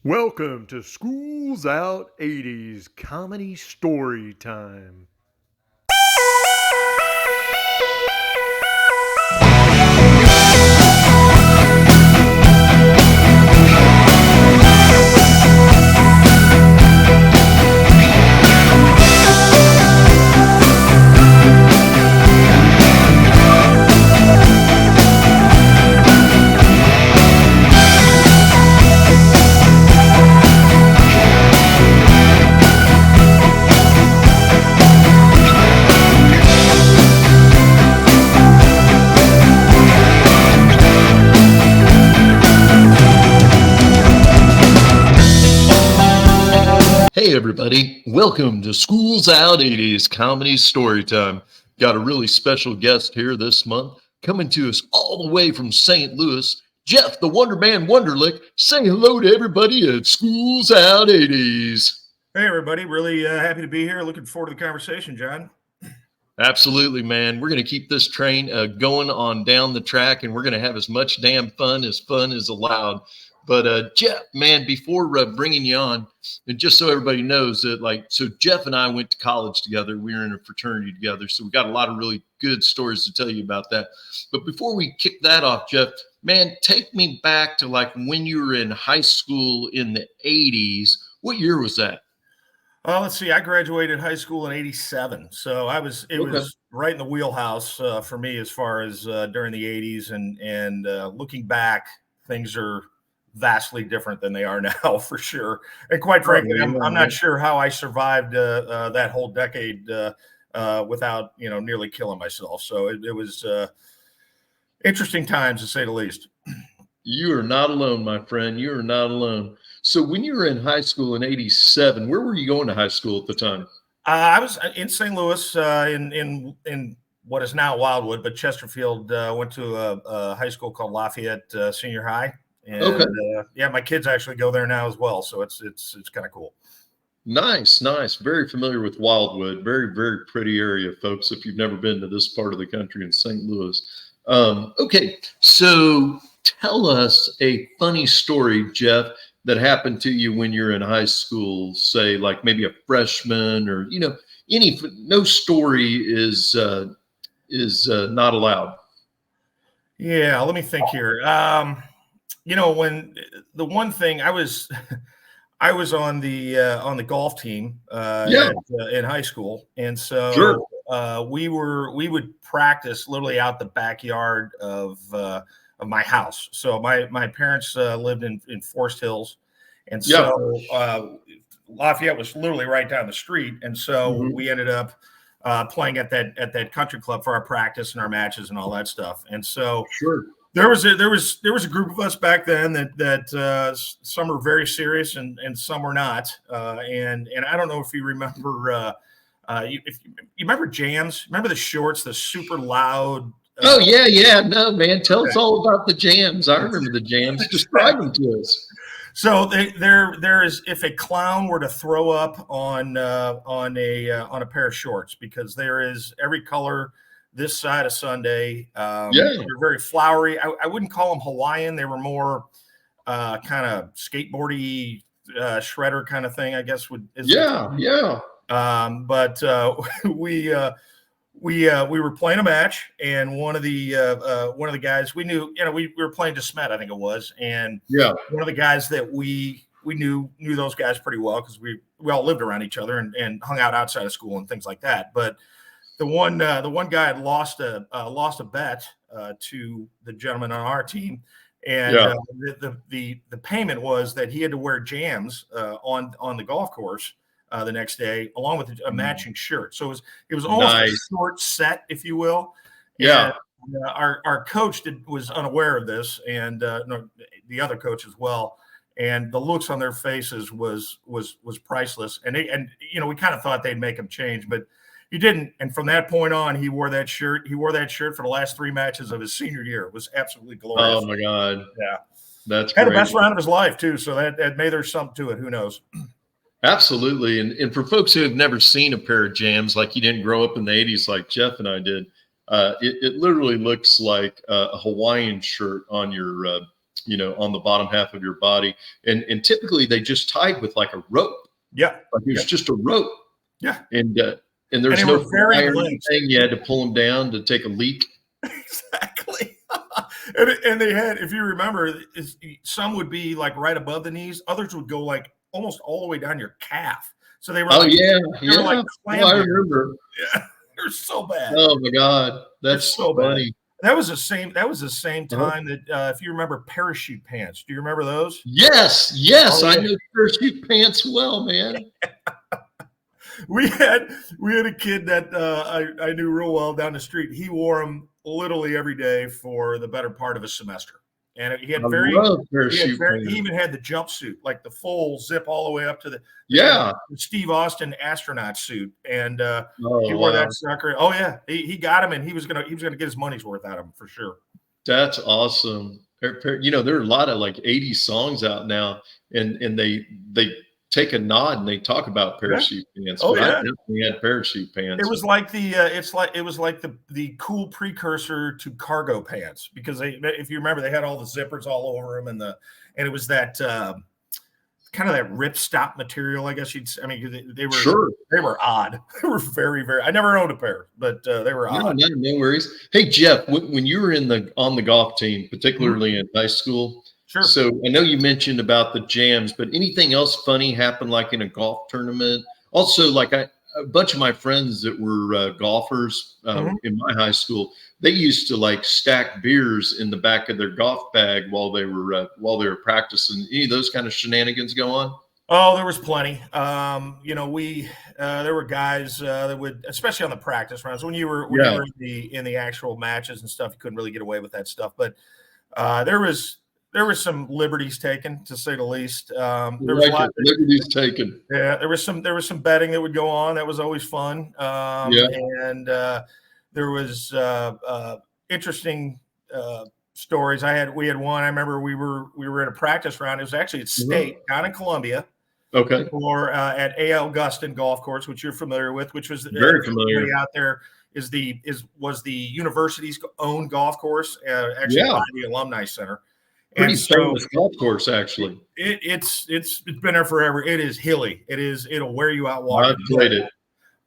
Welcome to School's Out 80s Comedy Story Time. Hey everybody, welcome to School's Out 80s Comedy Story Time. Got a really special guest here this month, coming to us all the way from St. Louis, Jeff the Wonder Man Wunderlich. Say hello to everybody at School's Out 80s. Hey everybody, really happy to be here. Looking forward to the conversation, John. Absolutely, man. We're going to keep this train going on down the track, and we're going to have as much damn fun is allowed. But Jeff, man, before bringing you on, and just so everybody knows that, so Jeff and I went to college together. We were in a fraternity together, so we got a lot of really good stories to tell you about that. But before we kick that off, Jeff, man, take me back to when you were in high school in the 80s. What year was that? Let's see. I graduated high school in '87, so it was right in the wheelhouse for me as far as during the '80s. And looking back, things are vastly different than they are now, for sure. And quite frankly, I'm not sure how I survived that whole decade without nearly killing myself. So it was interesting times, to say the least. You are not alone, my friend. You are not alone. So when you were in high school in '87, where were you going to high school at the time? I was in St. Louis in what is now Wildwood, but Chesterfield. Went to a high school called Lafayette Senior High. And, okay. Yeah, my kids actually go there now as well. So it's kind of cool. Nice. Very familiar with Wildwood. Very, very pretty area, folks, if you've never been to this part of the country in St. Louis. Okay, so tell us a funny story, Jeff, that happened to you when you're in high school, say maybe a freshman or, no story is not allowed. Yeah, let me think here. When the one thing I was on the golf team in high school, and so sure. We would practice literally out the backyard of my house. So my parents lived in Forest Hills, and so Lafayette was literally right down the street, and so we ended up playing at that country club for our practice and our matches and all that stuff. And so sure. There was a group of us back then that some were very serious and some were not. And I don't know if you remember if you remember Jams. Remember the shorts, the super loud. Oh yeah. No, man, tell us all about the Jams. I remember the Jams. Describe them to us. So there is, if a clown were to throw up on a pair of shorts, because there is every color this side of Sunday. They're very flowery. I wouldn't call them Hawaiian. They were more kind of skateboardy shredder kind of thing, I guess. But we were playing a match, and one of the guys we knew, we were playing DeSmet, I think it was, and one of the guys that we knew those guys pretty well, because we all lived around each other and hung out outside of school and things like that. But the one guy had lost a bet to the gentleman on our team, and the payment was that he had to wear Jams on the golf course the next day, along with a matching shirt. So it was almost a short set, if you will. Yeah. And, our coach was unaware of this, and the other coach as well. And the looks on their faces was priceless. And we kind of thought they'd make him change, but he didn't. And from that point on, he wore that shirt. He wore that shirt for the last 3 matches of his senior year. It was absolutely glorious. Oh my God. Yeah. That's had great. The best round of his life too. So that maybe there's something to it. Who knows? Absolutely. And for folks who have never seen a pair of Jams, like you didn't grow up in the 80s like Jeff and I did, it literally looks like a Hawaiian shirt on your you know, on the bottom half of your body. And typically they just tied with like a rope. Yeah. Like it was just a rope. Yeah. And there's no very fire or light. anything. You had to pull them down to take a leak. Exactly. and they had, if you remember, some would be like right above the knees. Others would go like almost all the way down your calf. So they were Oh like, yeah. were like well, I remember. Yeah. They're so bad. Oh my God. That's so funny. Bad. That was the same time that if you remember parachute pants. Do you remember those? Yes. Oh, yeah. I know parachute pants well, man. We had a kid that I knew real well down the street. He wore them literally every day for the better part of a semester. And he had he even had the jumpsuit, like the full zip all the way up to the Steve Austin astronaut suit. And he wore that sucker. Oh yeah, he got him, and he was gonna get his money's worth out of him for sure. That's awesome. You know, there are a lot of like 80s songs out now, and they take a nod and they talk about parachute pants. Oh, but I definitely had parachute pants. It was like the cool precursor to cargo pants, because if you remember, they had all the zippers all over them, and it was that kind of that ripstop material, I guess they were odd. They were very, very. I never owned a pair, but they were odd. No worries. Hey Jeff, when you were on the golf team, particularly in high school. Sure. So I know you mentioned about the jams, but anything else funny happened like in a golf tournament? Also, like a bunch of my friends that were golfers in my high school, they used to like stack beers in the back of their golf bag while they were practicing. Any of those kind of shenanigans go on? Oh, there was plenty. You know, there were guys that would, especially on the practice rounds, when you were in the actual matches and stuff, you couldn't really get away with that stuff. But there was some liberties taken, to say the least. There was a lot liberties taken. Yeah, there was some betting that would go on. That was always fun. And there was interesting stories. We had one. I remember we were in a practice round. It was actually at State down in Columbia. Okay. Or at A.L. Gustin Golf Course, which you're familiar with, which was very familiar out there. Was the university's own golf course, actually by the Alumni Center. Pretty famous golf course, actually. It's been there forever. It is hilly. It'll wear you out walking. I've played it.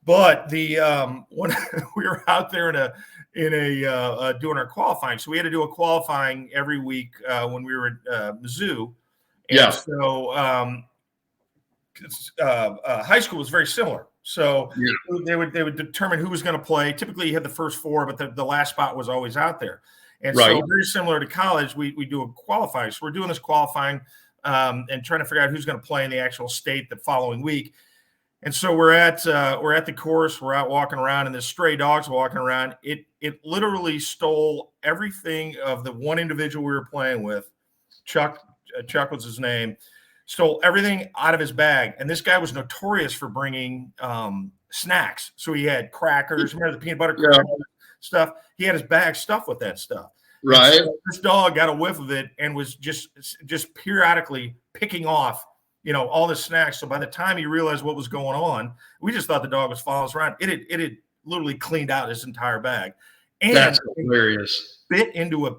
But when we were out there in a doing our qualifying, so we had to do a qualifying every week when we were at Mizzou. And so high school was very similar. So they would determine who was going to play. Typically, you had the first four, but the last spot was always out there. And so very similar to college, we do a qualifying. So we're doing this qualifying and trying to figure out who's going to play in the actual state the following week. And so we're at the course. We're out walking around, and this stray dog's walking around. It literally stole everything of the one individual we were playing with. Chuck was his name. Stole everything out of his bag. And this guy was notorious for bringing snacks. So he had crackers, remember the peanut butter crackers stuff. He had his bag stuffed with that stuff. Right. So this dog got a whiff of it and was just periodically picking off, all the snacks. So by the time he realized what was going on, we just thought the dog was following us around. It had literally cleaned out his entire bag. And that's hilarious. Bit into a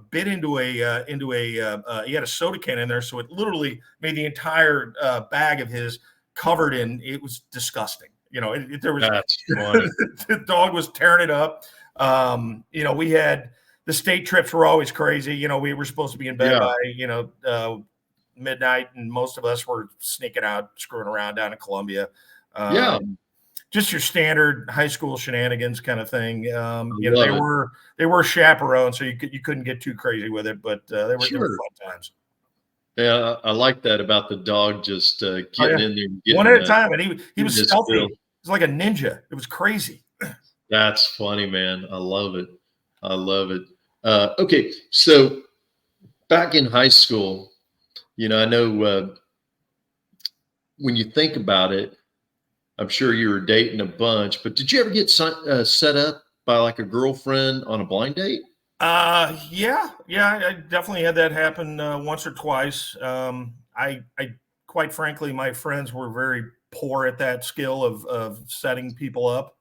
he had a soda can in there, so it literally made the entire bag of his covered in. It was disgusting. There was the dog was tearing it up. We had the state trips were always crazy. We were supposed to be in bed by midnight, and most of us were sneaking out, screwing around down in Columbia. Just your standard high school shenanigans kind of thing. They were chaperones, so you couldn't get too crazy with it, but they were fun times. Yeah, I like that about the dog just getting in there, and one at a time, and he was stealthy. He was like a ninja. It was crazy. That's funny, man. I love it. Okay, so back in high school, I know when you think about it, I'm sure you were dating a bunch, but did you ever get set up by like a girlfriend on a blind date? Yeah, I definitely had that happen once or twice. I quite frankly, my friends were very poor at that skill of setting people up.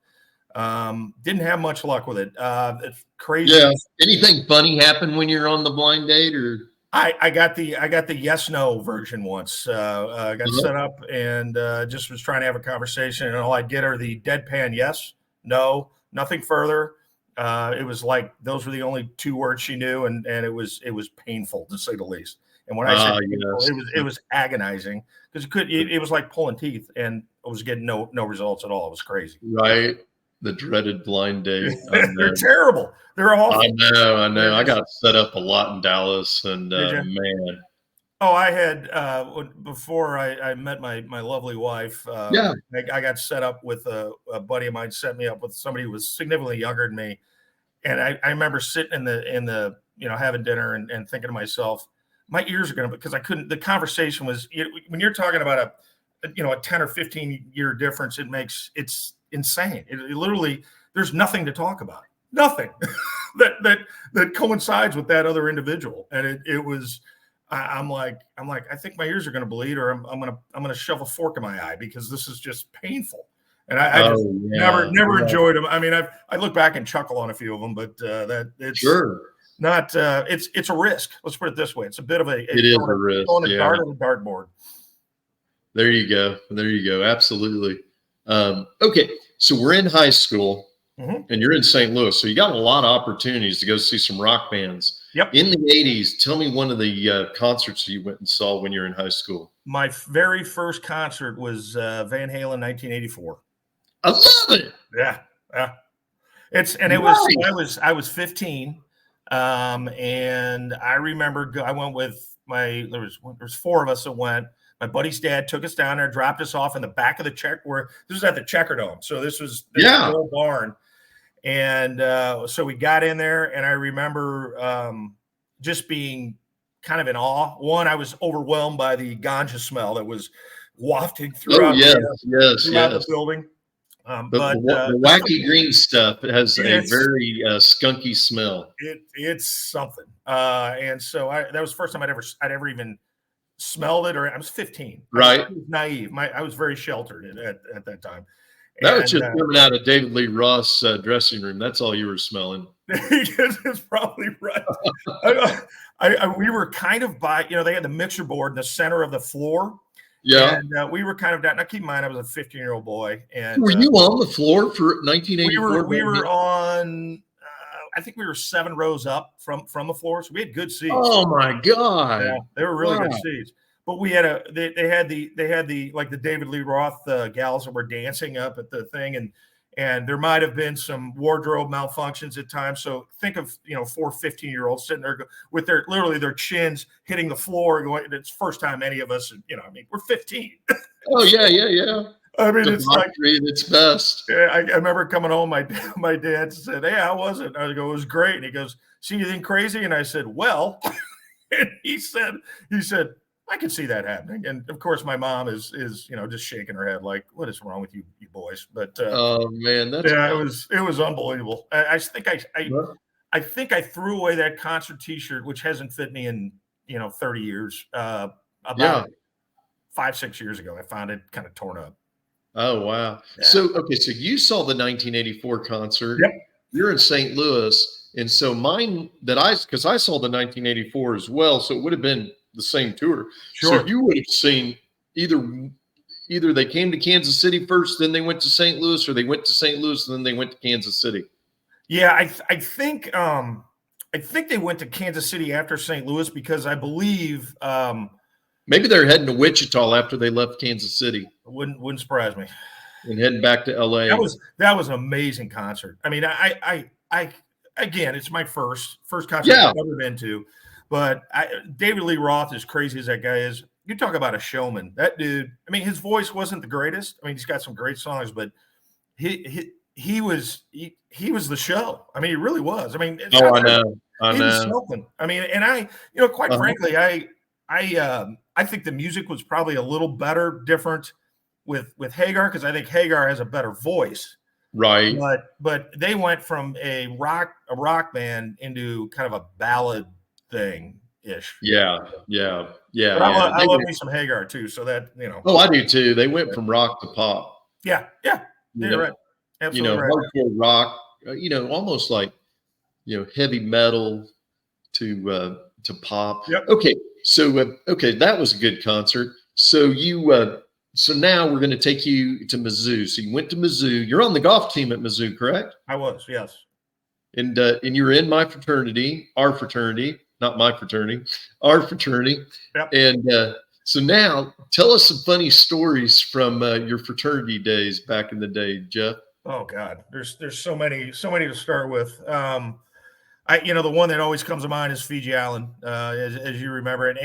Didn't have much luck with it. It's crazy. Yeah. Anything funny happen when you're on the blind date, or? I got the yes no version once. I got set up and just was trying to have a conversation, and all I get are the deadpan yes, no, nothing further. It was like those were the only two words she knew, and it was painful to say the least. And when I say painful, yes. it was agonizing because it was like pulling teeth, and I was getting no results at all. It was crazy. Right. The dreaded blind date. They're terrible. They're awful. I know. I got set up a lot in Dallas, and man. Oh, I had before I met my lovely wife. I got set up with a buddy of mine. Set me up with somebody who was significantly younger than me, and I remember sitting in the having dinner and thinking to myself, my ears are going to, because I couldn't. The conversation was, when you're talking about a 10 or 15 year difference, it's insane. It literally, there's nothing to talk about. Nothing that coincides with that other individual, and it was. I'm like, I think my ears are going to bleed, or I'm going to shove a fork in my eye because this is just painful. And I just never enjoyed them. I mean, I look back and chuckle on a few of them, but it's not. It's a risk. Let's put it this way: it's a bit of it is a risk. Throwing a dart on the dartboard. There you go. Absolutely. Okay, so we're in high school, and you're in St. Louis, so you got a lot of opportunities to go see some rock bands. Yep. In the 80s, tell me one of the concerts you went and saw when you were in high school. My very first concert was Van Halen, 1984. I love it. Yeah. I was 15, and I remember I went with there was four of us that went. My buddy's dad took us down there, dropped us off in the back of this was at the Checkerdome, so this was the old barn. And so we got in there, and I remember just being kind of in awe. One, I was overwhelmed by the ganja smell that was wafting throughout the building. The wacky green stuff has a very skunky smell. It's something. And so that was the first time I'd ever even smelled it, or I was 15. Right. I was naive. I was very sheltered at that time. That was just coming out of David Lee Roth's dressing room. That's all you were smelling. It's probably right. We were kind of by, they had the mixer board in the center of the floor. Yeah. And we were kind of down. Now, keep in mind, I was a 15-year-old boy. And were you on the floor for 1984? We were on, I think we were 7 rows up from the floor. So we had good seats. Oh my God. Yeah, they were really good seats. But we had they had the like the David Lee Roth gals that were dancing up at the thing, and there might have been some wardrobe malfunctions at times. So think of 4 15-year-olds sitting there with their chins hitting the floor, going, it's the first time any of us, we're 15. Oh yeah. I mean, it's like it's best. I remember coming home. My dad said, "Hey, how was it?" I go, "It was great." And he goes, "See anything crazy?" And I said, "Well," and he said. I can see that happening, and of course, my mom is just shaking her head like, "What is wrong with you boys?" But oh man, that's it was unbelievable. I think I threw away that concert T-shirt, which hasn't fit me in 30 years. About 5-6 years ago, I found it kind of torn up. Oh wow! Yeah. So you saw the 1984 concert. Yep. You're in St. Louis, and so because I saw the 1984 as well, so it would have been the same tour. Sure. So you would have seen either they came to Kansas City first, then they went to St. Louis, or they went to St. Louis and then they went to Kansas City. Yeah, I think they went to Kansas City after St. Louis, because I believe maybe they're heading to Wichita after they left Kansas City. Wouldn't surprise me. And heading back to LA. That was an amazing concert. I mean, I again, it's my first concert I've ever been to. But David Lee Roth, as crazy as that guy is, you talk about a showman. That dude, I mean, his voice wasn't the greatest. I mean, he's got some great songs, but he was the show. I mean, he really was. I mean, I know. He was something. I mean, and quite frankly, I think the music was probably a little better, different with Hagar, because I think Hagar has a better voice. Right. But they went from a rock band into kind of a ballad thing ish. Yeah. But I love me some Hagar too. So that, Oh, I do too. They went from rock to pop. Yeah. You're right. Absolutely right. Hardcore rock, almost like, heavy metal to to pop. Yep. Okay. So, okay, that was a good concert. So so now we're going to take you to Mizzou. So you went to Mizzou. You're on the golf team at Mizzou, correct? I was, yes. And you were in my fraternity, our fraternity, not my fraternity, our fraternity. Yep. And so now tell us some funny stories from your fraternity days back in the day, Jeff. Oh God, there's so many to start with. The one that always comes to mind is Fiji Island, as you remember it,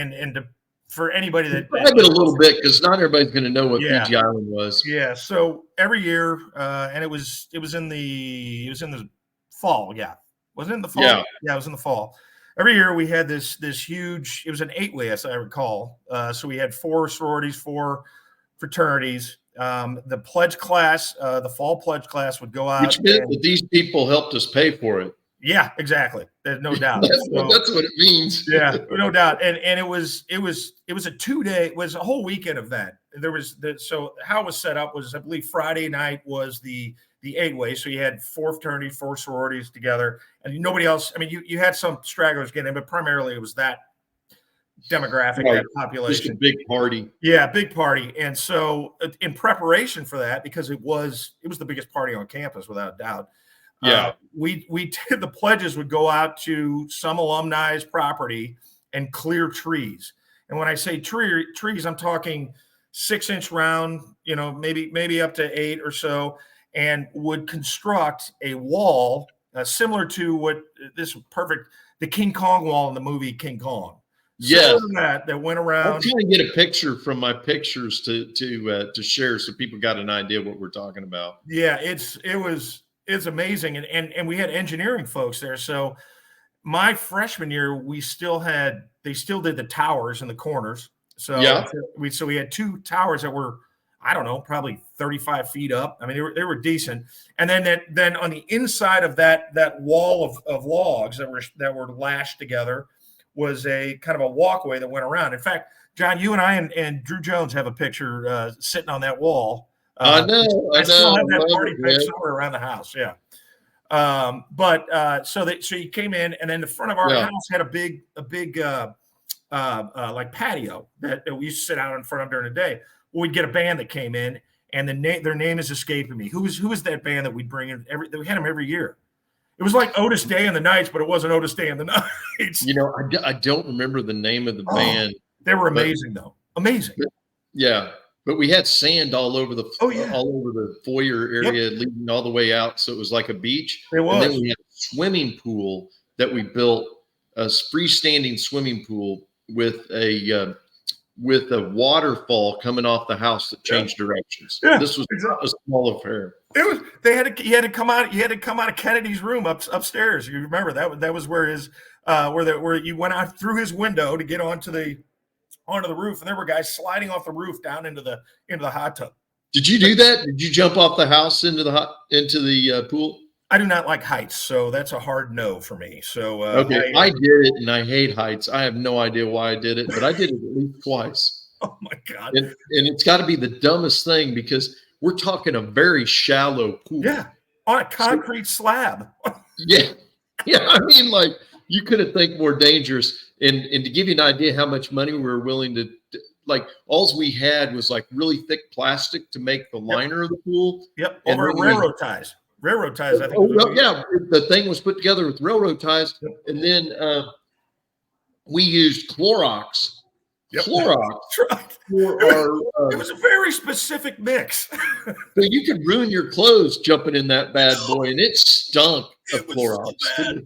for anybody that brag it a little bit, because not everybody's going to know what Fiji Island was. Yeah. So every year, and it was in the fall. Yeah. Was it in the fall? Yeah, it was in the fall. Every year we had this huge. It was an 8-way, as I recall. So we had 4 sororities, 4 fraternities. The pledge class, the fall pledge class, would go out. Which meant that these people helped us pay for it. Yeah, exactly. There's no doubt. That's what it means. Yeah, no doubt. And it was a 2-day, it was a whole weekend event. There was so how it was set up was, I believe, Friday night was the 8-way. So you had 4 fraternities, 4 sororities together, and nobody else. I mean, you had some stragglers getting in, but primarily it was that demographic, that population. Just a big party. Yeah, big party. And so in preparation for that, because it was the biggest party on campus without a doubt. Yeah. We did, the pledges would go out to some alumni's property and clear trees. And when I say trees, I'm talking 6-inch round, maybe up to 8 or so, and would construct a wall similar to the King Kong wall in the movie King Kong. Yes, that went around. I'm trying to get a picture from my pictures to share, so people got an idea what we're talking about. Yeah, it's amazing, and we had engineering folks there. So my freshman year, they still did the towers in the corners. So yeah, we had 2 towers that were, I don't know, probably 35 feet up. I mean, they were decent. And then on the inside of that wall of logs that were lashed together was a kind of a walkway that went around. In fact, John, you and I and Drew Jones have a picture sitting on that wall. I know. I still have that party pic somewhere around the house. Yeah. So you came in, and then the front of our house had a big like patio that we used to sit out in front of during the day. Well, we'd get a band that came in, and their name is escaping me. Who was that band that we'd bring in? We had them every year. It was like Otis Day and the Nights, but it wasn't Otis Day and the Nights. I don't remember the name of the band. They were amazing, though. Amazing. Yeah, but we had sand all over the foyer area, leading all the way out, so it was like a beach. It was. And then we had a swimming pool that we built, a freestanding swimming pool with a waterfall coming off the house that changed directions. Yeah, this was a small affair. You had to come out of Kennedy's room upstairs. You remember that was where his where you went out through his window to get onto the roof, and there were guys sliding off the roof down into the hot tub. Did you do that? Did you jump off the house into the pool? I do not like heights, so that's a hard no for me. So okay, I did it, and I hate heights. I have no idea why I did it, but I did it at least twice. Oh my God! And it's got to be the dumbest thing, because we're talking a very shallow pool. Yeah, on a concrete slab. Yeah. I mean, like, you couldn't think more dangerous. And to give you an idea how much money we were willing to, like, all we had was like really thick plastic to make the liner of the pool. Yep. Over railroad ties. Railroad ties, I think. The thing was put together with railroad ties. Yep. And then we used Clorox. Yep. Clorox. Right. It was a very specific mix. So you could ruin your clothes jumping in that bad boy, and it stunk of Clorox. So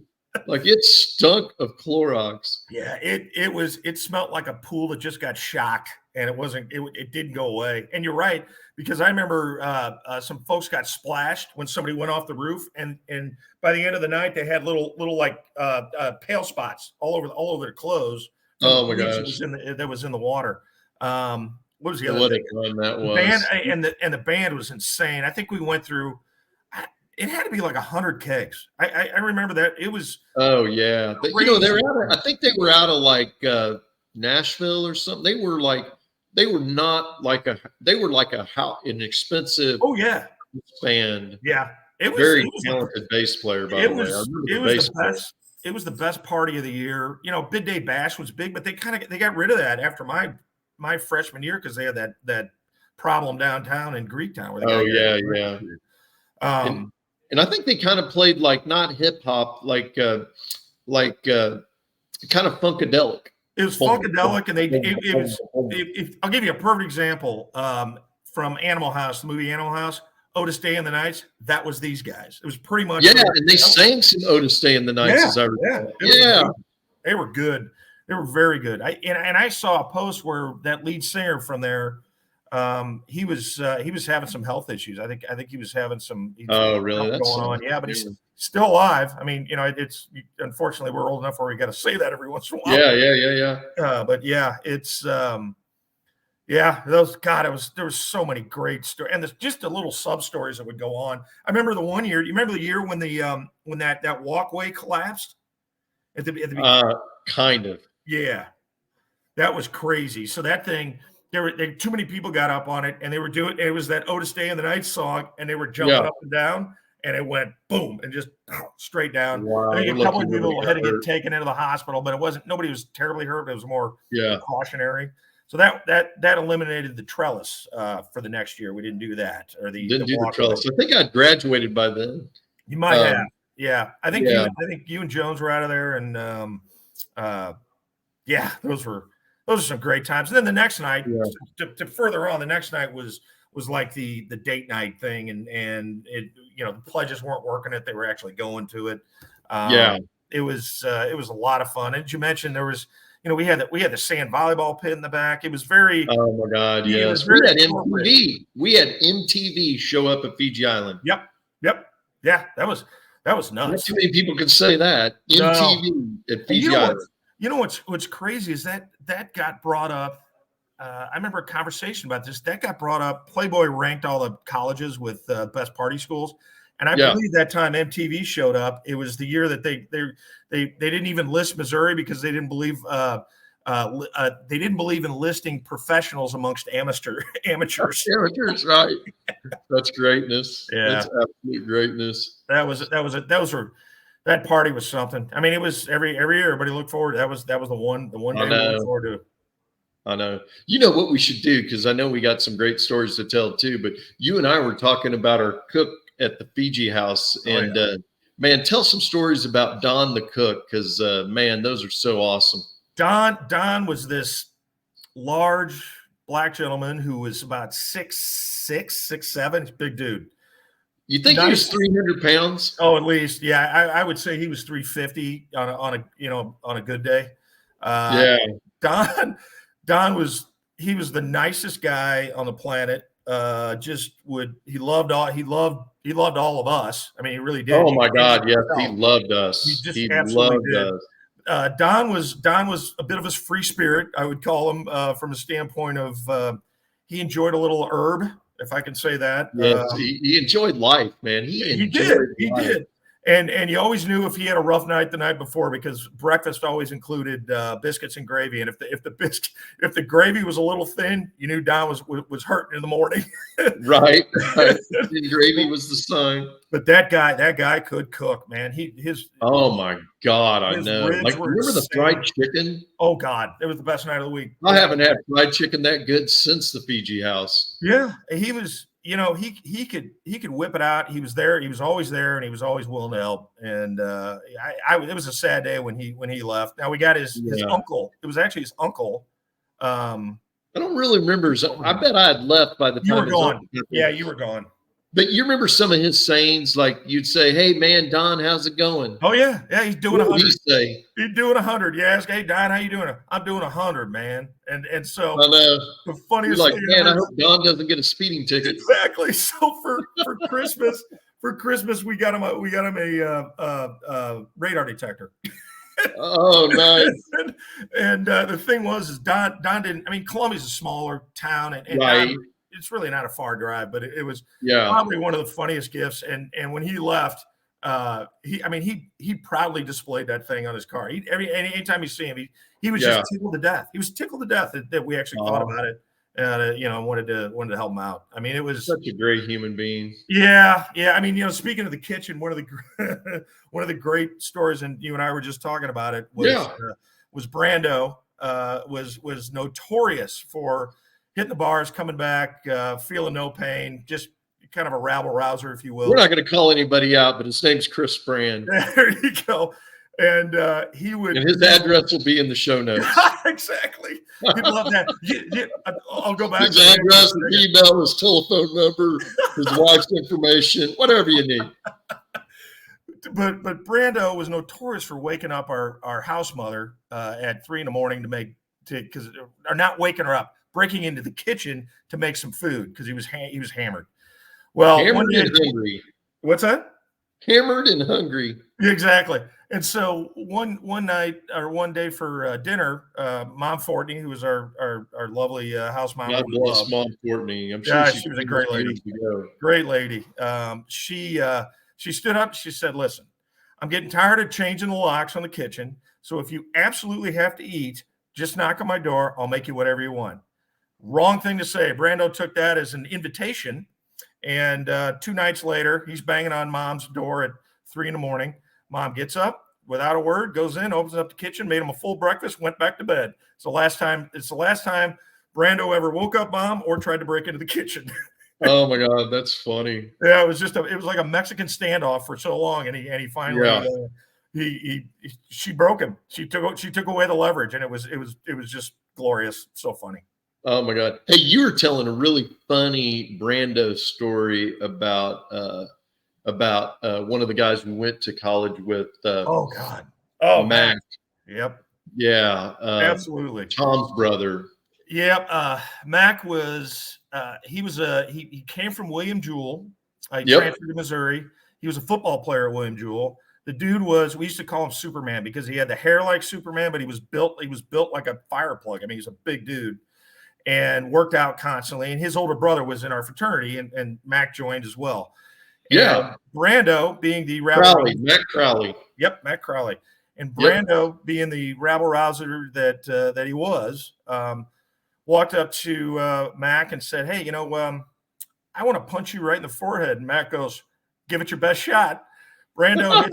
like, it stunk of Clorox. Yeah, it smelled like a pool that just got shocked, and it didn't go away. And you're right, because I remember some folks got splashed when somebody went off the roof, and by the end of the night they had little like pale spots all over their clothes. Oh my gosh! That was in the water. What was the other thing? What a fun that was! And the band was insane. I think we went through. It had to be like 100 kegs. I remember that it was. Oh yeah, they're out of, I think they were out of like Nashville or something. They were like an expensive. Oh yeah. Band. Yeah, it was very talented bass player, by the way. It was the best the best party of the year. You know, Big Day Bash was big, but they got rid of that after my freshman year because they had that problem downtown in Greektown where they got yeah. And I think they kind of played like not hip hop, like kind of funkadelic. It was funkadelic, and it was. I'll give you a perfect example from Animal House, the movie Animal House. Otis Day and the Nights. That was these guys. It was pretty much. Yeah, and they sang some Otis Day and the Nights. As I recall. They were good. They were very good. I saw a post where that lead singer from there. He was having some health issues. I think he was having some. Really? That's going on. Yeah, but he's still alive. I mean, you know, it's unfortunately we're old enough where we got to say that every once in a while. Yeah. But yeah, it's there was so many great stories, and there's just the little sub stories that would go on. I remember the one year. You remember the year when when that walkway collapsed at the beginning? Kind of. Yeah, that was crazy. So that thing. Too many people got up on it, and they were doing. It was that Otis Day and the Night song, and they were jumping up and down, and it went boom and just straight down. Wow, I think a couple of people had to get taken into the hospital, but it wasn't. Nobody was terribly hurt. It was more cautionary. So that eliminated the trellis for the next year. We didn't do that, or didn't do the trellis. I think I graduated by then. You might have. Yeah, I think you and Jones were out of there, and those are some great times. And then the next night, to further on, the next night was like the date night thing, and it, you know, the pledges weren't working it; they were actually going to it. It was a lot of fun. And you mentioned there was, you know, we had the sand volleyball pit in the back. It was very. Oh my God! Yes, we had MTV. We had MTV show up at Fiji Island. Yep. Yeah, that was nuts. Not too many people could say that. MTV at Fiji Island. You know what's crazy is that got brought up. I remember a conversation about this. That got brought up. Playboy ranked all the colleges with best party schools, and I believe that time MTV showed up. It was the year that they didn't even list Missouri because they didn't believe in listing professionals amongst amateurs. Amateurs, right? That's greatness. Yeah, that's absolute greatness. That party was something. I mean, it was every year everybody looked forward. That was the one day we looked forward to. I know. You know what we should do, because I know we got some great stories to tell too. But you and I were talking about our cook at the Fiji house, and man, tell some stories about Don the cook, because man, those are so awesome. Don was this large black gentleman who was about 6'6", 6'7", big dude. You think he was 300 pounds? Oh, at least. Yeah. I would say he was 350 on a good day. Don was the nicest guy on the planet. He loved all of us. I mean, he really did. Oh my God. Yes. He loved us. He absolutely did. Don was a bit of a free spirit, I would call him, from a standpoint of he enjoyed a little herb, if I can say that. Yes, he enjoyed life, man. He did. And you always knew if he had a rough night the night before, because breakfast always included biscuits and gravy. And if the gravy was a little thin, you knew Don was hurting in the morning. Right. And gravy was the sign. But that guy could cook, man. Oh my God, I know. Like, remember the fried chicken? Oh God, it was the best night of the week. I haven't had fried chicken that good since the Fiji house. Yeah, he was. You know, he could whip it out. He was there. He was always there, and he was always willing to help. And it was a sad day when he left. Now we got his uncle. It was actually his uncle. I don't really remember. I bet I had left by the time you were gone. Yeah, you were gone. But you remember some of his sayings, like you'd say, "Hey man, Don, how's it going?" Oh yeah, he's doing 100. He's doing 100. You ask, "Hey Don, how you doing?" "I'm doing 100, man." And so I know. The funniest You're like, thing man, I hope Don doesn't get a speeding ticket. Exactly. So for Christmas, we got him a radar detector. Oh, nice. and the thing was Don didn't. I mean, Columbia's a smaller town, and right. Don, it's really not a far drive, but it was yeah. probably one of the funniest gifts. And when he left, he proudly displayed that thing on his car. Anytime you see him, he was just tickled to death. He was tickled to death that we actually thought about it. wanted to help him out. I mean, it was such a great human being. Yeah. I mean, speaking of the kitchen, one of the one of the great stories, and you and I were just talking about it, was Brando was notorious for hitting the bars, coming back, feeling no pain, just kind of a rabble rouser, if you will. We're not going to call anybody out, but his name's Chris Brand. There you go. And he would, and his address will be in the show notes. Exactly. He'd love that. I'll go back. His address, his email, his telephone number, his wife's information, whatever you need. But Brando was notorious for waking up our house mother at 3 a.m. or not waking her up, breaking into the kitchen to make some food because he was hammered. Well, hammered and hungry. What's that? Hammered and hungry. Exactly. And so one night or one day for dinner, Mom Fortney, who was our lovely house mom. God bless Mom Fortney. I'm sure she was a great lady. Great lady. She stood up. She said, "Listen, I'm getting tired of changing the locks on the kitchen. So if you absolutely have to eat, just knock on my door. I'll make you whatever you want." Wrong thing to say. Brando took that as an invitation. And 2 nights later, he's banging on Mom's door at 3 a.m. Mom gets up without a word, goes in, opens up the kitchen, made him a full breakfast, went back to bed. It's the last time Brando ever woke up Mom or tried to break into the kitchen. Oh my God, that's funny. Yeah, it was like a Mexican standoff for so long, and he finally she broke him. She took away the leverage, and it was just glorious. So funny. Oh my God. Hey, you were telling a really funny Brando story about one of the guys we went to college with. Mac. Yep. Yeah. Absolutely. Tom's brother. Yep. Mac was he came from William Jewell. He transferred to Missouri. He was a football player at William Jewell. The dude we used to call him Superman because he had the hair like Superman, but he was built like a fire plug. I mean, he's a big dude and worked out constantly. And his older brother was in our fraternity, and Mac joined as well. And Brando being the Mac Crowley. Yep, Mac Crowley. And Brando being the rabble rouser that he was, walked up to Mac and said, "Hey, I want to punch you right in the forehead." And Mac goes, "Give it your best shot." Brando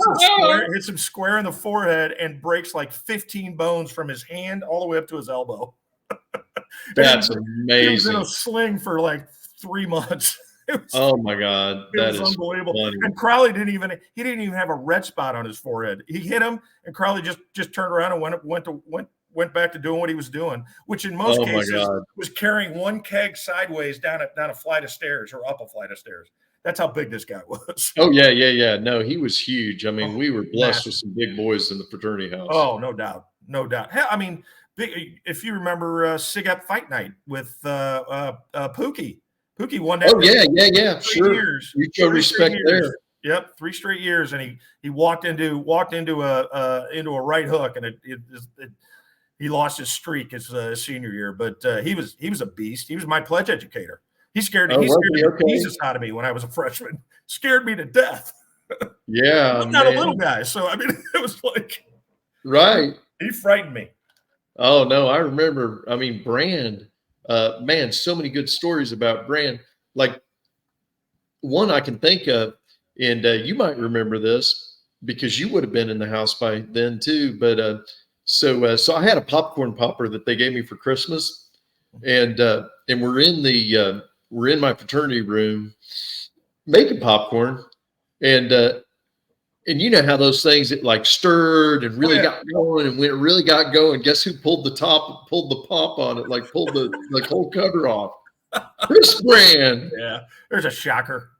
hits him square in the forehead and breaks like 15 bones from his hand all the way up to his elbow. That's amazing. He was in a sling for like 3 months. Oh my God, that is unbelievable. Funny. And Crowley didn't even have a red spot on his forehead. He hit him, and Crowley just turned around and went back to doing what he was doing, which in most cases was carrying one keg sideways down a flight of stairs or up a flight of stairs. That's how big this guy was. Oh yeah. No, he was huge. I mean, we were blessed with some big boys in the fraternity house. Oh, no doubt. Hell, I mean, if you remember Sig Up Fight Night with Pookie. Pookie won that. Oh yeah. Sure. Years. You show respect there. Yep, 3 straight years, and he walked into a right hook, and he lost his streak his senior year. But he was a beast. He was my pledge educator. He scared Jesus out of me when I was a freshman. Scared me to death. Yeah, I'm not a little guy, so I mean, it was like He frightened me. Oh no, I remember. I mean, Brand. Man, so many good stories about Brand. Like one I can think of, and you might remember this because you would have been in the house by then too. But so I had a popcorn popper that they gave me for Christmas, and we're in my fraternity room making popcorn, and you know how those things it like stirred and really got going, and when it really got going, guess who pulled the pop on it, like pulled the whole cover off? Chris Brand. Yeah, there's a shocker.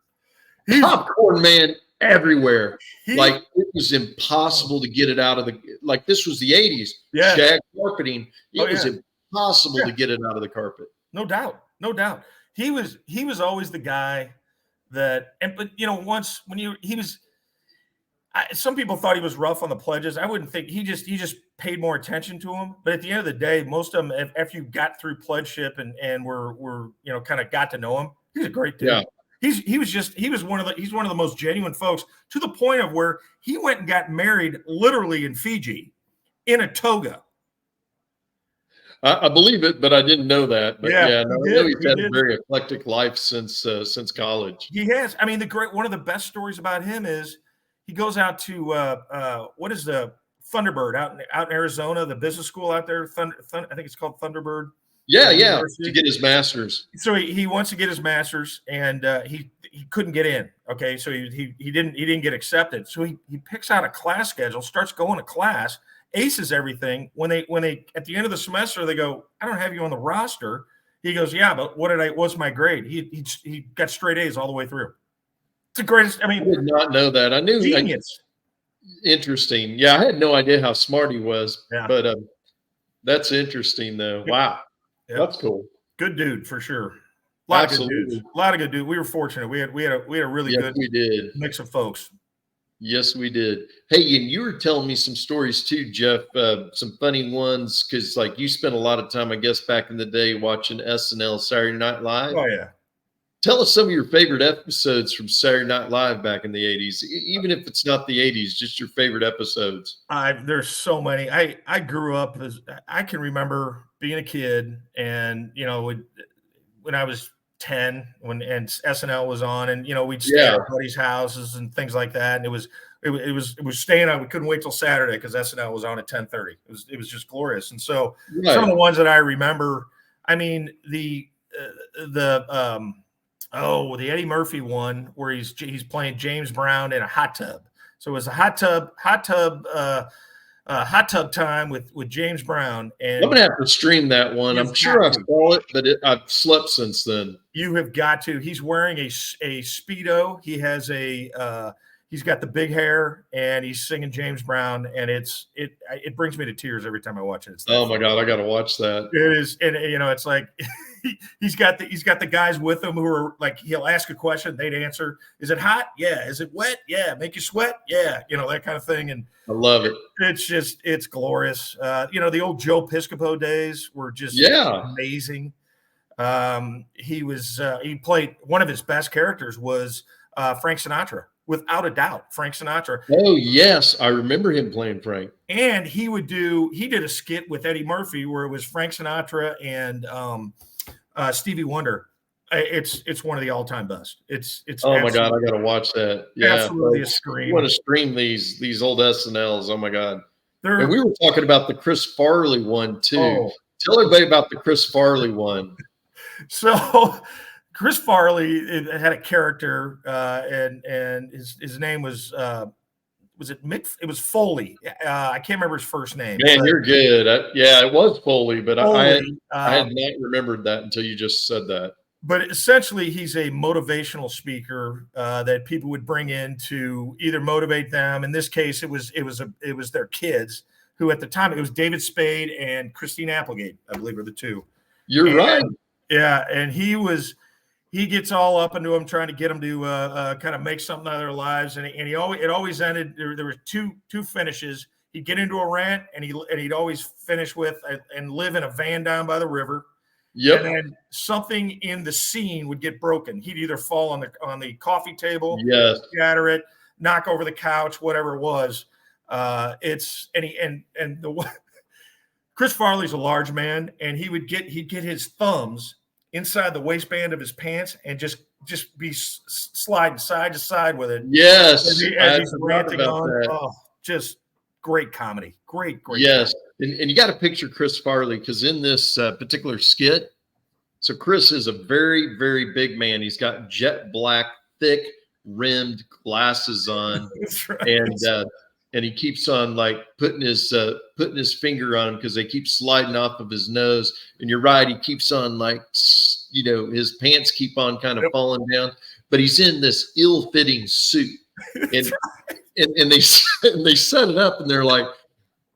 Popcorn man everywhere. Like it was impossible to get it out of this was the 80s. Yeah. Shag carpeting. It was impossible to get it out of the carpet. No doubt. He was always the guy that, but once when he was, some people thought he was rough on the pledges. I wouldn't think he just paid more attention to them. But at the end of the day, most of them, after you got through pledgeship and were kind of got to know him, he's a great dude. Yeah. He's one of the most genuine folks, to the point of where he went and got married literally in Fiji in a toga. I believe it, but I didn't know that. But Yeah, yeah, he no, I know did. he's He had a did. very eclectic life since college. He has. I mean, one of the best stories about him is he goes out to what is the Thunderbird out in Arizona, the business school out there. I think it's called Thunderbird Yeah, yeah, to University. get his master's. So he wants to get his master's, and he couldn't get in. Okay, so he didn't get accepted. So he picks out a class schedule, starts going to class, aces everything. When they at the end of the semester they go, I don't have you on the roster. He goes, yeah, but what's my grade? He got straight A's all the way through. It's the greatest. I I mean, did not know that. I knew. genius. Interesting. Yeah, I had no idea how smart he was, Yeah, but that's interesting though. Wow, yeah. that's cool. Good dude for sure. A lot of good dudes. Absolutely. A lot of good dudes. We were fortunate. We had a really Yes, good we did. mix of folks. Yes, we did. Hey, and you were telling me some stories too, Jeff. Some funny ones because, like, you spent a lot of time, I guess, back in the day watching SNL Saturday Night Live. Oh yeah. Tell us some of your favorite episodes from Saturday Night Live back in the 80s, even if it's not the 80s, just your favorite episodes. There's so many. I grew up as I can remember being a kid, and when I was 10, and SNL was on, and we'd stay at our buddies' houses and things like that, and it was staying on. We couldn't wait till Saturday because SNL was on at 10:30. It was just glorious. And so some of the ones that I remember, I mean the Eddie Murphy one where he's playing James Brown in a hot tub. So it was a hot tub time with James Brown. And I'm gonna have to stream that one. I'm sure I saw it, but I've slept since then. You have got to. He's wearing a Speedo. He has he's got the big hair, and he's singing James Brown, and it brings me to tears every time I watch it. Oh my God, I got to watch that. It is, and it's like he's got the guys with him who are like, he'll ask a question, they'd answer. Is it hot? Yeah. Is it wet? Yeah. Make you sweat? Yeah. that kind of thing. And I love it. It's glorious. The old Joe Piscopo days were just amazing. He played one of his best characters was Frank Sinatra. Without a doubt, Frank Sinatra. Oh, yes. I remember him playing Frank. And he did a skit with Eddie Murphy where it was Frank Sinatra and Stevie Wonder. It's one of the all-time best. It's oh my God, I got to watch that. Yeah, absolutely a scream. You want to stream these old SNLs. Oh my God. And we were talking about the Chris Farley one too. Oh. Tell everybody about the Chris Farley one. So Chris Farley had a character, and his name was it Mick? It was Foley. I can't remember his first name. Man, you're good. It was Foley, but Foley, I had not remembered that until you just said that. But essentially, he's a motivational speaker that people would bring in to either motivate them. In this case, it was their kids, who at the time it was David Spade and Christine Applegate, I believe, were the two. You're right. Yeah, and he gets all up into them, trying to get them to kind of make something out of their lives, and it always ended. There were two finishes. He'd get into a rant, and he'd always finish with and live in a van down by the river. Yep. And then something in the scene would get broken. He'd either fall on the coffee table, shatter it, knock over the couch, whatever it was. Chris Farley's a large man, and he'd get his thumbs inside the waistband of his pants and just be sliding side to side with it. Yes, as he's ranting on. That. Oh, just great comedy. Great. Yes, and you got to picture Chris Farley, because in this particular skit, so Chris is a very, very big man. He's got jet black, thick rimmed glasses on. That's right. And he keeps on like putting his finger on him because they keep sliding off of his nose. And you're right, he keeps on like, his pants keep on kind of falling down, but he's in this ill-fitting suit. And and they set it up, and they're like,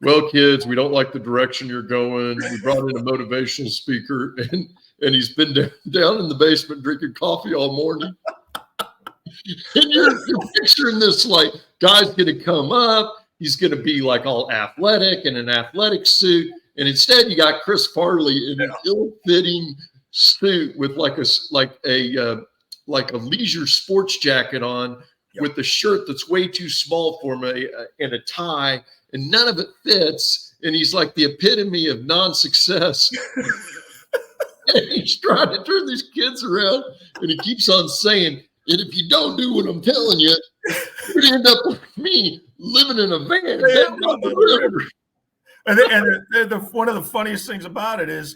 well, kids, we don't like the direction you're going. We brought in a motivational speaker, and he's been down in the basement drinking coffee all morning. And you're picturing this, like, guy's going to come up. He's going to be like all athletic in an athletic suit. And instead you got Chris Farley in an ill-fitting suit with like a leisure sports jacket on, with a shirt that's way too small for him, and a tie, and none of it fits. and he's like the epitome of non-success. And he's trying to turn these kids around, and he keeps on saying, and if you don't do what I'm telling you, you're gonna end up like me living in a van down by the river. And one of the funniest things about it is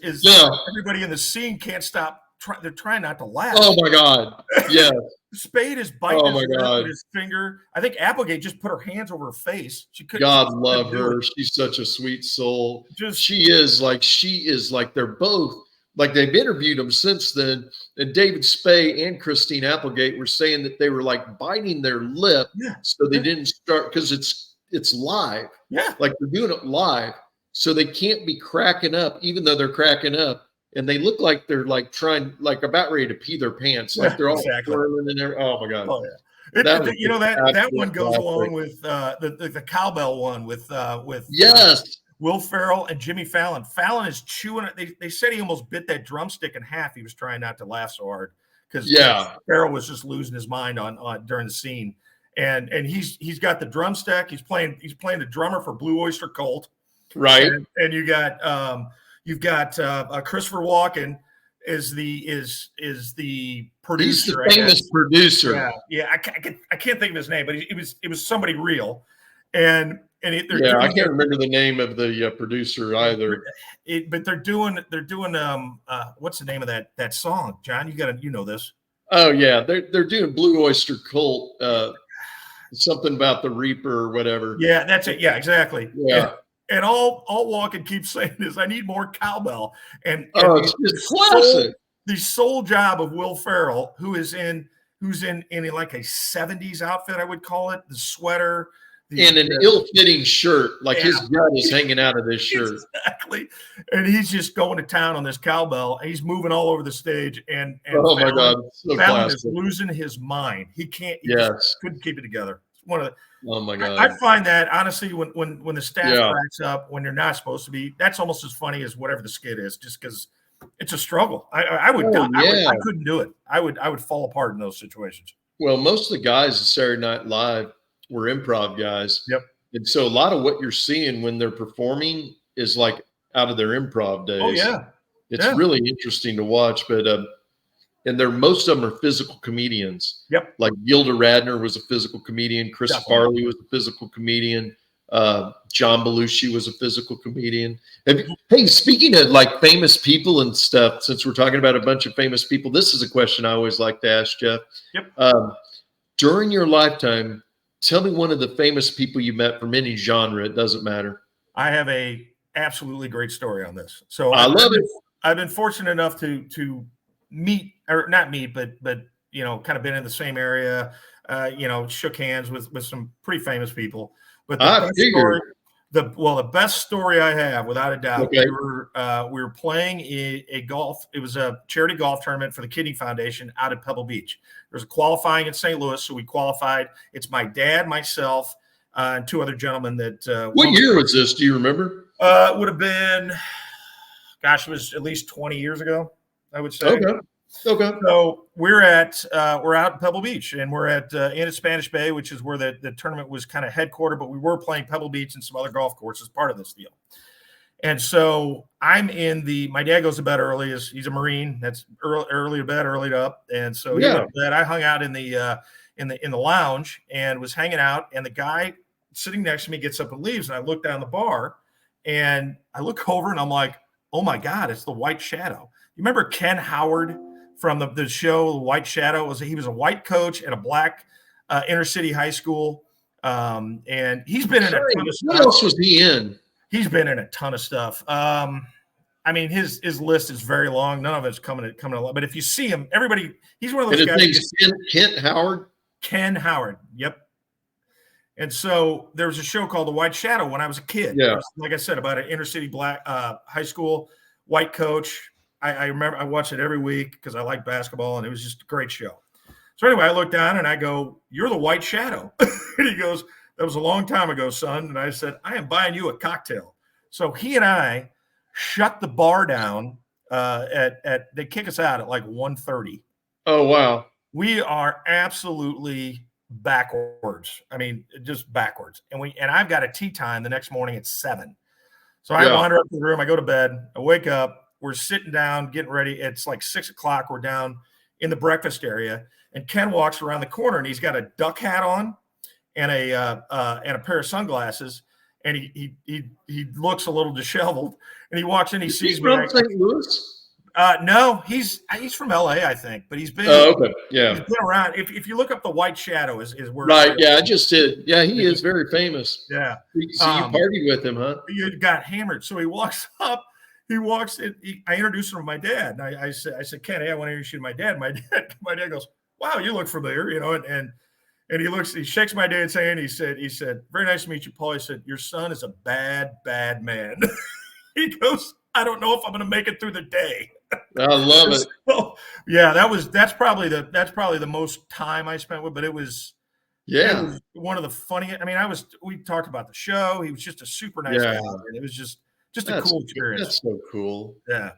everybody in the scene can't stop. They're trying not to laugh. Oh my God! Yeah, Spade is biting his lip with his finger. I think Applegate just put her hands over her face. She couldn't. God love her. She's such a sweet soul. She is like they're both. Like they've interviewed them since then, and David Spade and Christine Applegate were saying that they were like biting their lip, so they didn't start because it's live. Yeah, like they're doing it live, so they can't be cracking up, even though they're cracking up, and they look like they're like trying, like about ready to pee their pants, like they're all twirling and everything. Oh my God! Oh yeah. That one goes along with the cowbell one with Will Ferrell and Jimmy Fallon. Fallon is chewing it. They said he almost bit that drumstick in half. He was trying not to laugh so hard because Ferrell was just losing his mind on during the scene. And he's got the drumstick. He's playing the drummer for Blue Oyster Cult, right? And you've got Christopher Walken is the producer. He's the famous producer. Yeah. I can't think of his name, but it was somebody real. And I can't remember the name of the producer either. But they're doing what's the name of that song, John? You know this. Oh yeah, they're doing Blue Oyster Cult, something about the Reaper or whatever. Yeah, that's it. Yeah, exactly. Yeah. And all Walken keeps saying is, I need more cowbell. And it's just classic. The sole job of Will Ferrell, who's in like a 70s outfit, I would call it, the sweater. In an ill-fitting shirt, like his gut is hanging out of this shirt. Exactly. And he's just going to town on this cowbell. And he's moving all over the stage. And oh my God, so Fallon is losing his mind. He can't. He couldn't keep it together. It's one of the. Oh my God. I find that honestly, when the staff cracks up when you're not supposed to be, that's almost as funny as whatever the skit is, just because it's a struggle. I couldn't do it. I would fall apart in those situations. Well, most of the guys at Saturday Night Live were improv guys. Yep. And so a lot of what you're seeing when they're performing is like out of their improv days. Oh yeah. It's really interesting to watch, but and most of them are physical comedians. Yep. Like Gilda Radner was a physical comedian. Chris Farley was a physical comedian. John Belushi was a physical comedian. Hey, speaking of like famous people and stuff, since we're talking about a bunch of famous people, this is a question I always like to ask, Jeff. Yep. During your lifetime, tell me one of the famous people you met from any genre. It doesn't matter. I have a absolutely great story on this. So I love it. I've been fortunate enough to meet, or not meet, but kind of been in the same area. Shook hands with some pretty famous people. But the best story I have, without a doubt, we were playing a golf. It was a charity golf tournament for the Kidney Foundation out at Pebble Beach. There's a qualifying in St. Louis, so we qualified. It's my dad, myself, and two other gentlemen that. What year was this? Do you remember? It would have been, it was at least 20 years ago, I would say. Okay. So we're out in Pebble Beach, and we're in Spanish Bay, which is where the tournament was kind of headquartered, but we were playing Pebble Beach and some other golf courses as part of this deal. And so I'm my dad goes to bed early. He's a Marine. That's early to bed, early to up. And so he went to bed. I hung out in the lounge and was hanging out. And the guy sitting next to me gets up and leaves. And I look down the bar and I look over and I'm like, oh my God, it's the White Shadow. You remember Ken Howard from the show The White Shadow? He was a white coach at a black inner city high school. And he's been in a ton of stuff. What else was he in? He's been in a ton of stuff. His list is very long. None of it's coming along. But if you see him, he's one of those guys. His name's Kent Howard? Ken Howard. Yep. And so there was a show called The White Shadow when I was a kid. Yeah. Like I said, about an inner city black high school, white coach. I remember I watched it every week because I like basketball, and it was just a great show. So anyway, I look down and I go, "You're the White Shadow." And he goes, "That was a long time ago, son." And I said, "I am buying you a cocktail." So he and I shut the bar down they kick us out at like 1:30. Oh, wow. We are absolutely backwards. I mean, just backwards. And I've got a tea time the next morning at 7. So I wander up to the room. I go to bed. I wake up. We're sitting down, getting ready. It's like 6 o'clock. We're down in the breakfast area, and Ken walks around the corner, and he's got a duck hat on and a pair of sunglasses, and he looks a little disheveled. And he walks in. He sees me. From St. Louis? No, he's from LA, I think, but he's been he's been around. If you look up the White Shadow is where right. Yeah, I just did. Yeah, he is very famous. Yeah. So you partied with him, huh? You got hammered. So he walks up. He walks in. I introduced him to my dad. And I said, Ken, hey, I want to introduce you to my dad. My dad goes, wow, you look familiar, and he shakes my dad's hand. He said, very nice to meet you, Paul. He said, your son is a bad man. He goes, I don't know if I'm going to make it through the day. I love it. So, yeah, that's probably the most time I spent with, but it was one of the funniest. I mean, we talked about the show. He was just a super nice guy, and it was just a cool experience. That's so cool. Yeah.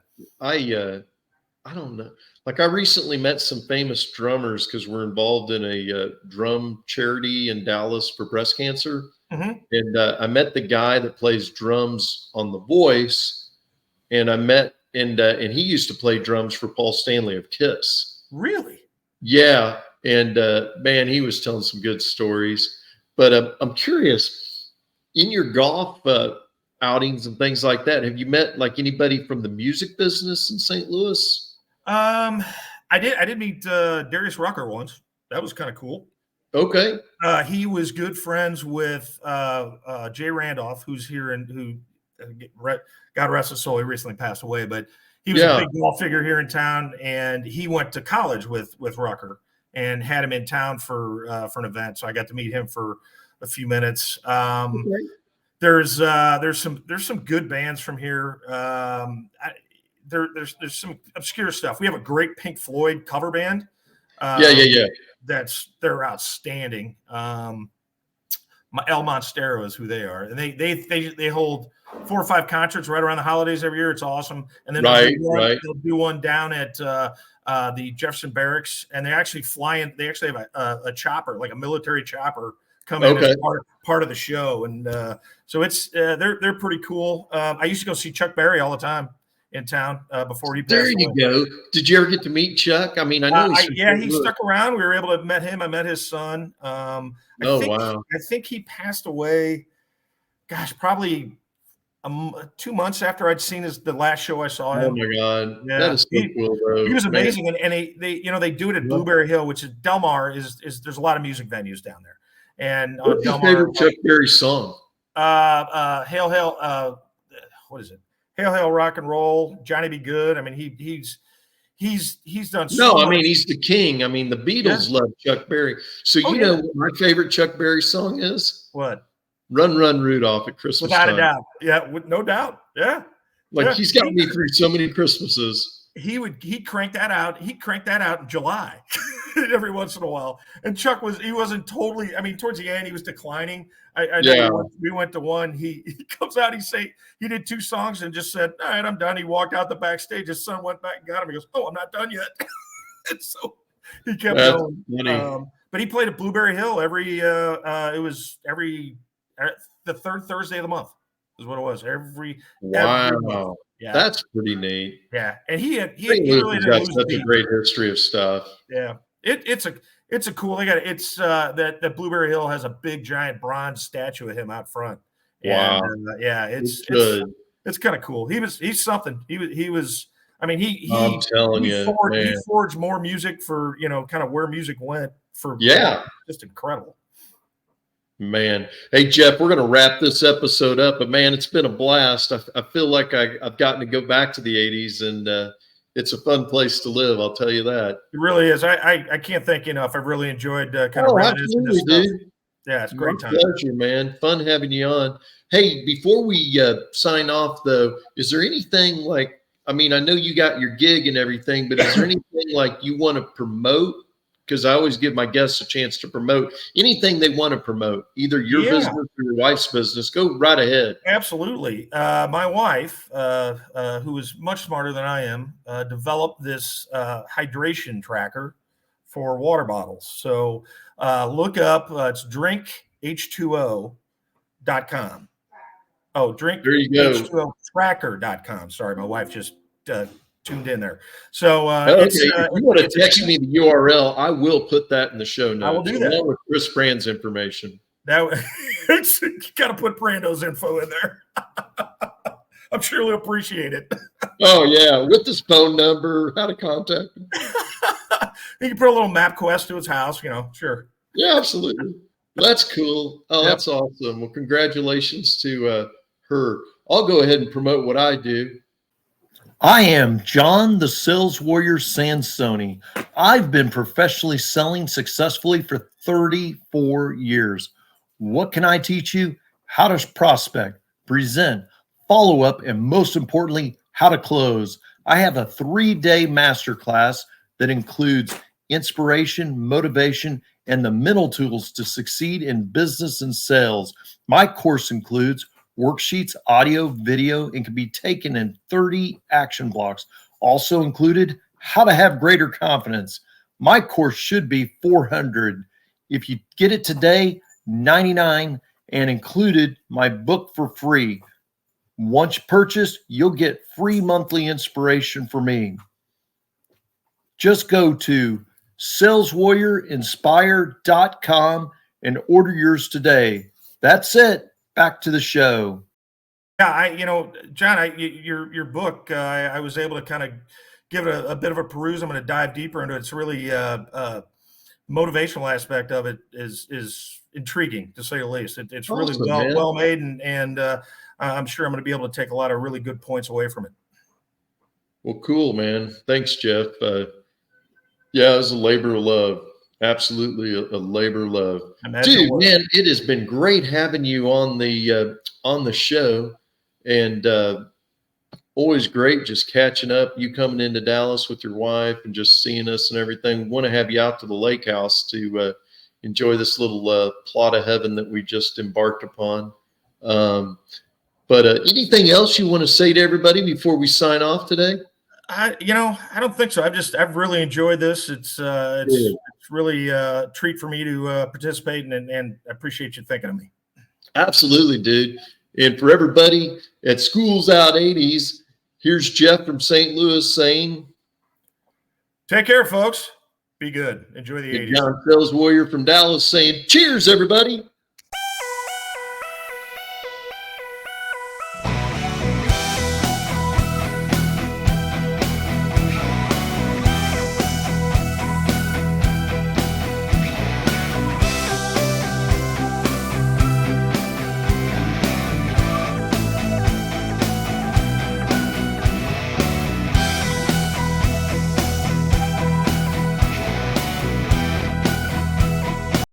I don't know. Like I recently met some famous drummers because we're involved in a drum charity in Dallas for breast cancer. Mm-hmm. And I met the guy that plays drums on The Voice, and I met and he used to play drums for Paul Stanley of Kiss. Really? Yeah. And man, he was telling some good stories. But I'm curious, in your golf outings and things like that, have you met like anybody from the music business in St. Louis? I did meet Darius Rucker once. That was kind of cool. Okay. He was good friends with Jay Randolph, who's here and who God rest his soul, he recently passed away, but he was a big golf figure here in town, and he went to college with Rucker and had him in town for an event. So I got to meet him for a few minutes. There's some good bands from here. There's some obscure stuff. We have a great Pink Floyd cover band. They're outstanding. El Monstero is who they are, and they hold 4 or 5 concerts right around the holidays every year. It's awesome. And then they'll do one down at the Jefferson Barracks, and they actually fly in. They actually have a chopper, like a military chopper, come in as part of the show, and so it's they're pretty cool. I used to go see Chuck Berry all the time in town before he passed away. There you go. Did you ever get to meet Chuck? I mean, I know he stuck around. We were able to meet him. I met his son. I think he passed away. Gosh, probably 2 months after I'd seen the last show I saw him. Oh my God, that is so cool, bro. He was amazing, and they do it at Blueberry Hill, which is Del Mar. Is there's a lot of music venues down there. And what's your favorite Chuck Berry song? Hail, Hail. What is it? Hail, Hail, Rock and Roll. Johnny Be Good. I mean, he's done. I mean, he's the king. I mean, the Beatles love Chuck Berry. So you know what my favorite Chuck Berry song is? What? Run, Run, Rudolph at Christmas Without time. a doubt. Yeah, no doubt. Yeah. He's got me through so many Christmases. He cranked that out. He cranked that out in July every once in a while. And Chuck wasn't totally, I mean, towards the end he was declining. I know we went to one. He comes out, he did 2 songs and just said, all right, I'm done. He walked out the backstage. His son went back and got him. He goes, oh, I'm not done yet. And so he kept going. But he played at Blueberry Hill the 3rd Thursday of the month is what it was. Every month. Yeah, that's pretty neat. Yeah, and he really got such a great history of stuff. Yeah, it's a cool. That Blueberry Hill has a big giant bronze statue of him out front. Wow. And, it's kind of cool. He's something. He was. I mean, I'm telling you, he forged more music for kind of where music went for. Just incredible. Man. Hey, Jeff, we're going to wrap this episode up, but man, it's been a blast. I feel like I've gotten to go back to the 80s, and it's a fun place to live. I'll tell you that. It really is. I can't thank you enough. I've really enjoyed kind of reminiscing this stuff. Dude. Yeah, it's a great time. Pleasure, man. Fun having you on. Hey, before we sign off, though, is there anything like, I mean, I know you got your gig and everything, but is there anything like you want to promote? Because I always give my guests a chance to promote anything they want to promote, either your business or your wife's business. Go right ahead. Absolutely. My wife, who is much smarter than I am, developed this hydration tracker for water bottles. So look up, it's drinkhh2o.com. Oh, drink There you go. H2OTracker.com. Sorry, my wife just tuned in there. So okay, if you want to text me the URL, I will put that in the show notes. I will do that. Along with Chris Brand's information. You got to put Brando's info in there. I'm sure he'll appreciate it. Oh, yeah. With his phone number, how to contact him. You can put a little map quest to his house, sure. Yeah, absolutely. That's cool. Oh, yep. That's awesome. Well, congratulations to her. I'll go ahead and promote what I do. I am John the Sales Warrior Sansoni. I've been professionally selling successfully for 34 years. What can I teach you? How to prospect, present, follow up, and most importantly, how to close. I have a 3-day masterclass that includes inspiration, motivation, and the mental tools to succeed in business and sales. My course includes worksheets, audio, video, and can be taken in 30 action blocks. Also included, how to have greater confidence. My course should be $400. If you get it today, $99, and included my book for free. Once purchased, you'll get free monthly inspiration from me. Just go to saleswarriorinspire.com and order yours today. That's it. Back to the show. Yeah, John, your book, I was able to kind of give it a bit of a peruse. I'm going to dive deeper into it. It's really motivational aspect of it is intriguing, to say the least. It's really well made, and I'm sure I'm going to be able to take a lot of really good points away from it. Well, cool, man. Thanks, Jeff. Yeah, it was a labor of love. Absolutely a labor of love. Dude, man, it has been great having you on the show, and always great just catching up. You coming into Dallas with your wife and just seeing us and everything. Want to have you out to the lake house to enjoy this little plot of heaven that we just embarked upon. But anything else you want to say to everybody before we sign off today? I don't think so. I've really enjoyed this. It's really a treat for me to participate, and I appreciate you thinking of me. Absolutely, dude. And for everybody at Schools Out 80s, here's Jeff from St. Louis saying, take care, folks. Be good. Enjoy the 80s. John Sales Warrior from Dallas saying, cheers, everybody.